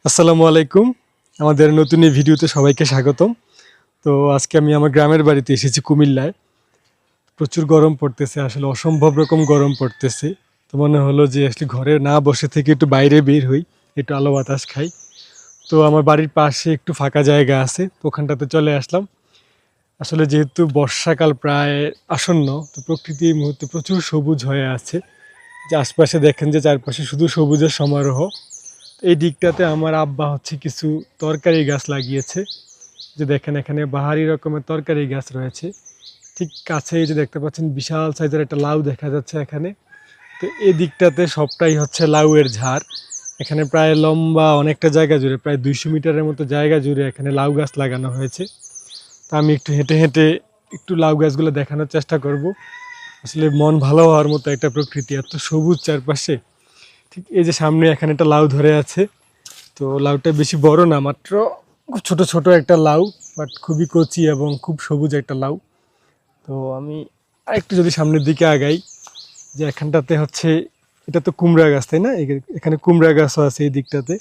আসসালামু আলাইকুম। আমাদের নতুন এই ভিডিওতে সবাইকে স্বাগতম। তো আজকে আমি আমার গ্রামের বাড়িতে এসেছি কুমিল্লায়। প্রচুর গরম পড়তেছে, আসলে অসম্ভব রকম গরম পড়তেছে। তো মনে হলো যে আসলে ঘরে না বসে থেকে একটু বাইরে বের হই, একটু আলো বাতাস খাই। তো আমার বাড়ির পাশে একটু ফাঁকা জায়গা আছে, তো ওখানটাতে চলে আসলাম। আসলে যেহেতু বর্ষাকাল প্রায় আসন্ন, তো প্রকৃতি এই মুহূর্তে প্রচুর সবুজ হয়ে আছে। যে আশপাশে দেখেন যে চারপাশে শুধু সবুজের সমারোহ। এই দিকটাতে আমার আব্বা হচ্ছে কিছু তরকারি গাছ লাগিয়েছে। যে দেখেন এখানে বাহারি রকমের তরকারি গাছ রয়েছে। ঠিক কাছে এই যে দেখতে পাচ্ছেন বিশাল সাইজের একটা লাউ দেখা যাচ্ছে এখানে। তো এই দিকটাতে সবটাই হচ্ছে লাউয়ের ঝাড়। এখানে প্রায় লম্বা অনেকটা জায়গা জুড়ে, প্রায় 200 মিটারের মতো জায়গা জুড়ে এখানে লাউ গাছ লাগানো হয়েছে। তো আমি একটু হেঁটে হেঁটে একটু লাউ গাছগুলো দেখানোর চেষ্টা করব। আসলে মন ভালো হওয়ার মতো একটা প্রকৃতি, এত সবুজ চারপাশে। ঠিক এই যে সামনে এখানে একটা লাউ ধরে আছে। তো লাউটা বেশি বড় না, মাত্র ছোট ছোট একটা লাউ, বাট খুবই কচি এবং খুব সবুজ একটা লাউ। তো আমি আরেকটু যদি সামনের দিকে আগাই, যে এখানটাতে হচ্ছে, এটা তো কুমড়া গাছ তাই না, এখানে কুমড়া গাছও আছে এই দিকটাতে।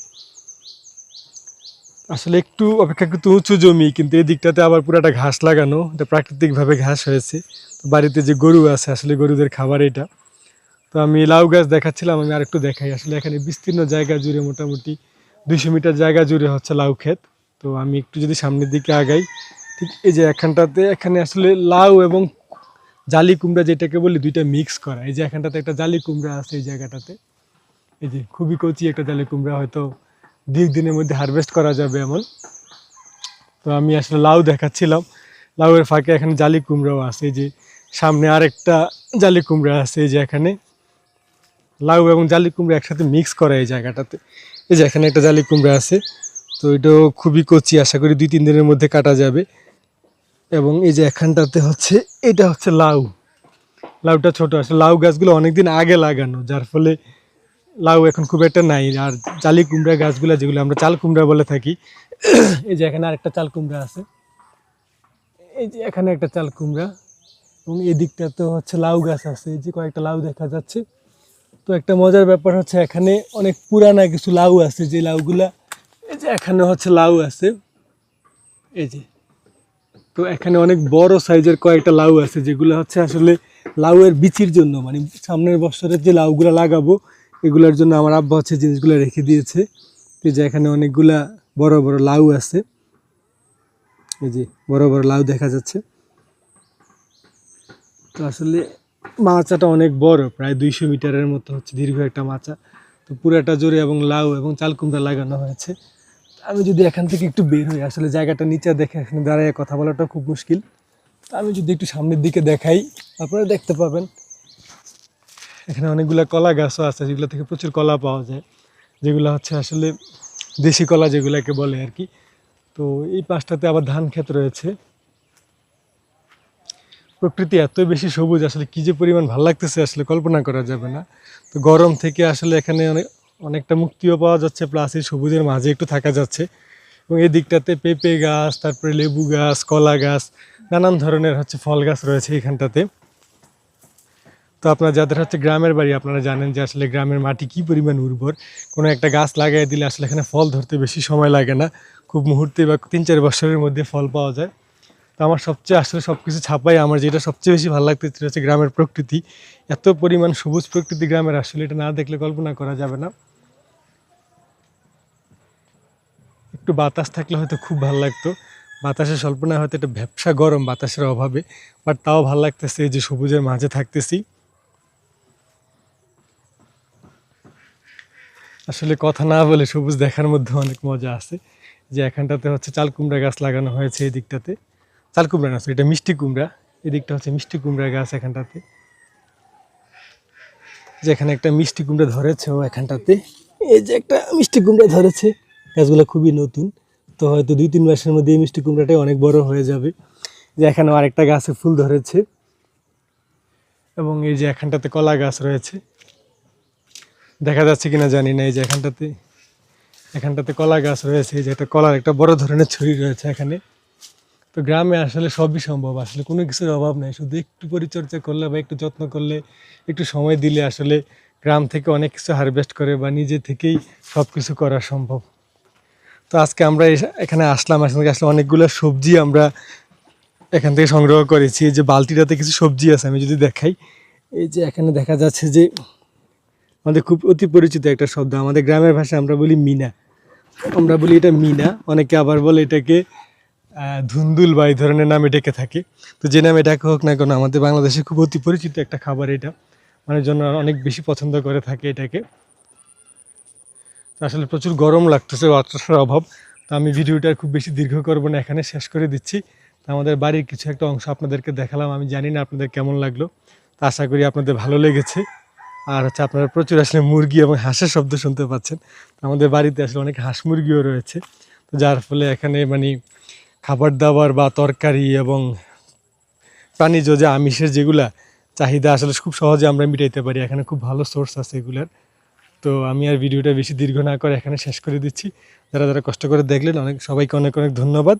আসলে একটু অপেক্ষাকৃত উঁচু জমি, কিন্তু এই দিকটাতে আবার পুরাটা ঘাস লাগানো, এটা প্রাকৃতিকভাবে ঘাস হয়েছে। তো বাড়িতে যে গরু আছে, আসলে গরুদের খাবার এটা। তো আমি লাউ গাছ দেখাচ্ছিলাম, আমি আরেকটু দেখাই। আসলে এখানে বিস্তীর্ণ জায়গা জুড়ে মোটামুটি 200 মিটার জায়গা জুড়ে হচ্ছে লাউ ক্ষেত। তো আমি একটু যদি সামনের দিকে আগাই, ঠিক এই যে এখানটাতে, এখানে আসলে লাউ এবং জালি কুমড়া যেটাকে বলি, দুইটা মিক্স করা। এই যে এখানটাতে একটা জালি কুমড়া আছে এই জায়গাটাতে, এই যে খুবই কচি একটা জালি কুমড়া, হয়তো 2 দিনের মধ্যে হারভেস্ট করা যাবে এমন। তো আমি আসলে লাউ দেখাচ্ছিলাম, লাউয়ের ফাঁকে এখানে জালি কুমড়াও আছে। এই যে সামনে আরেকটা জালি কুমড়া আছে, এই যে এখানে লাউ এবং জালি কুমড়া একসাথে মিক্স করা এই জায়গাটাতে। এই যে এখানে একটা জালি কুমড়া আছে। তো এটাও খুবই কচি, আশা করি 2-3 দিনের মধ্যে কাটা যাবে। এবং এই যে এখানটাতে হচ্ছে, এটা হচ্ছে লাউ। লাউটা ছোট, আসলে লাউ গাছগুলো অনেকদিন আগে লাগানো, যার ফলে লাউ এখন খুব একটা নাই। আর জালি কুমড়া গাছগুলো, যেগুলো আমরা চাল কুমড়া বলে থাকি, এই যে এখানে আরেকটা চাল কুমড়া আছে। এই যে এখানে একটা চাল কুমড়া, এবং এই দিকটাতে হচ্ছে লাউ গাছ আছে, এই যে কয়েকটা লাউ দেখা যাচ্ছে। তো একটা মজার ব্যাপার হচ্ছে, এখানে অনেক পুরানা কিছু লাউ আছে, যে লাউগুলা, এই যে এখানে হচ্ছে লাউ আছে, এই যে। তো এখানে অনেক বড় সাইজের কয়েকটা লাউ আছে, যেগুলো হচ্ছে আসলে লাউয়ের বিচির জন্য, মানে সামনের বছরের যে লাউগুলা লাগাবো এগুলোর জন্য আমার আব্বা হচ্ছে জিনিসগুলো রেখে দিয়েছে। এই যে এখানে অনেকগুলা বড় বড় লাউ আছে, এই যে বড় বড় লাউ দেখা যাচ্ছে। তো আসলে মাচাটা অনেক বড়, প্রায় 200 মিটারের মতো হচ্ছে দীর্ঘ একটা মাচা। তো পুরাটা জুড়ে এবং লাউ এবং চাল কুমড়া লাগানো হয়েছে। আমি যদি এখান থেকে একটু বের হই, আসলে জায়গাটা নিচে দেখে এখানে দাঁড়িয়ে কথা বলাটা খুব মুশকিল। তো আমি যদি একটু সামনের দিকে দেখাই, আপনারা দেখতে পাবেন এখানে অনেকগুলা কলা গাছও আছে, যেগুলো থেকে প্রচুর কলা পাওয়া যায়, যেগুলো হচ্ছে আসলে দেশি কলা যেগুলোকে বলে আর কি। তো এই পাশটাতে আবার ধান ক্ষেত রয়েছে। প্রকৃতি এত বেশি সবুজ, আসলে কী যে পরিমাণ ভালো লাগতেছে আসলে কল্পনা করা যাবে না। তো গরম থেকে আসলে এখানে অনেকটা মুক্তিও পাওয়া যাচ্ছে, প্লাস এই সবুজের মাঝে একটু থাকা যাচ্ছে। এবং এই দিকটাতে পেঁপে গাছ, তারপরে লেবু গাছ, কলা গাছ, নানান ধরনের হচ্ছে ফল গাছ রয়েছে এখানটাতে। তো আপনার যাদের হচ্ছে গ্রামের বাড়ি, আপনারা জানেন যে আসলে গ্রামের মাটি কী পরিমাণ উর্বর। কোনো একটা গাছ লাগাই দিলে আসলে এখানে ফল ধরতে বেশি সময় লাগে না, খুব মুহূর্তে বা 3-4 বছরের মধ্যে ফল পাওয়া যায়। তো আমার সবচেয়ে আসলে সব কিছু ছাপাই, আমার যেটা সবচেয়ে বেশি ভালো লাগতেছে সেটা হচ্ছে গ্রামের প্রকৃতি। এত পরিমাণ সবুজ প্রকৃতি গ্রামের, আসলে এটা না দেখলে কল্পনা করা যাবে না। একটু বাতাস থাকলে হয়তো খুব ভালো লাগতো, বাতাসের স্বল্পনা, হয়তো একটা ভ্যাপসা গরম বাতাসের অভাবে, বাট তাও ভালো লাগতেছে এই যে সবুজের মাঝে থাকতেছি। আসলে কথা না বলে সবুজ দেখার মধ্যে অনেক মজা আছে। যে এখানটাতে হচ্ছে চাল কুমড়া গাছ লাগানো হয়েছে এই দিকটাতে, চাল কুমড়া না, এটা মিষ্টি কুমড়া। এদিকটা হচ্ছে মিষ্টি কুমড়া গাছ এখানটাতে, যেখানে একটা মিষ্টি কুমড়া ধরেছে ও এখানটাতে, এই যে একটা মিষ্টি কুমড়া ধরেছে। গাছগুলো খুবই নতুন, তো হয়তো 2-3 মাসের মধ্যে এই মিষ্টি কুমড়াটাই অনেক বড় হয়ে যাবে। যে এখানেও আরেকটা গাছে ফুল ধরেছে, এবং এই যে এখানটাতে কলা গাছ রয়েছে, দেখা যাচ্ছে কিনা জানি না। এই যে এখানটাতে, এখানটাতে কলা গাছ রয়েছে, এই যে একটা কলার একটা বড় ধরনের ছড়ি রয়েছে এখানে। তো গ্রামে আসলে সবই সম্ভব, আসলে কোনো কিছুর অভাব নাই, শুধু একটু পরিচর্যা করলে বা একটু যত্ন করলে, একটু সময় দিলে আসলে গ্রাম থেকে অনেক কিছু হারভেস্ট করে বা নিজে থেকেই সব কিছু করা সম্ভব। তো আজকে আমরা এখানে আসলাম, এখানে আসলে অনেকগুলো সবজি আমরা এখান থেকে সংগ্রহ করেছি। এই যে বালতিটাতে কিছু সবজি আছে, আমি যদি দেখাই, এই যে এখানে দেখা যাচ্ছে যে আমাদের খুব অতি পরিচিত একটা শব্দ, আমাদের গ্রামের ভাষায় আমরা বলি মিনা, আমরা বলি এটা মিনা, অনেকে আবার বলে এটাকে ধুন্দুল বা এই ধরনের নামে ডেকে থাকে। তো যে নামে ডাকা হোক না কেন, আমাদের বাংলাদেশে খুব অতি পরিচিত একটা খাবার এটা, মানুষজন অনেক বেশি পছন্দ করে থাকে এটাকে। তো আসলে প্রচুর গরম লাগতেছে, বাতাসের অভাব, তো আমি ভিডিওটা খুব বেশি দীর্ঘ করবো না, এখানে শেষ করে দিচ্ছি। তো আমাদের বাড়ির কিছু একটা অংশ আপনাদেরকে দেখালাম, আমি জানি না আপনাদের কেমন লাগলো, তো আশা করি আপনাদের ভালো লেগেছে। আর হচ্ছে আপনারা প্রচুর আসলে মুরগি এবং হাঁসের শব্দ শুনতে পাচ্ছেন। তো আমাদের বাড়িতে আসলে অনেক হাঁস মুরগিও রয়েছে, তো যার ফলে এখানে মানে খাবার দাবার বা তরকারি এবং প্রাণীজ যে আমিষের যেগুলা চাহিদা আসলে খুব সহজে আমরা মিটাইতে পারি, এখানে খুব ভালো সোর্স আছে এগুলার। তো আমি আর ভিডিওটা বেশি দীর্ঘ না করে এখানে শেষ করে দিচ্ছি। যারা যারা কষ্ট করে দেখলেন সবাইকে অনেক অনেক ধন্যবাদ।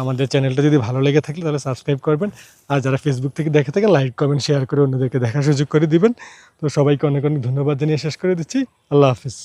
আমাদের চ্যানেলটা যদি ভালো লেগে থাকে তাহলে সাবস্ক্রাইব করবেন, আর যারা ফেসবুক থেকে দেখে থাকেন লাইক কমেন্ট শেয়ার করে অন্যদেরকে দেখার সুযোগ করে দিবেন। তো সবাইকে অনেক অনেক ধন্যবাদ জানিয়ে শেষ করে দিচ্ছি। আল্লাহ হাফিজ।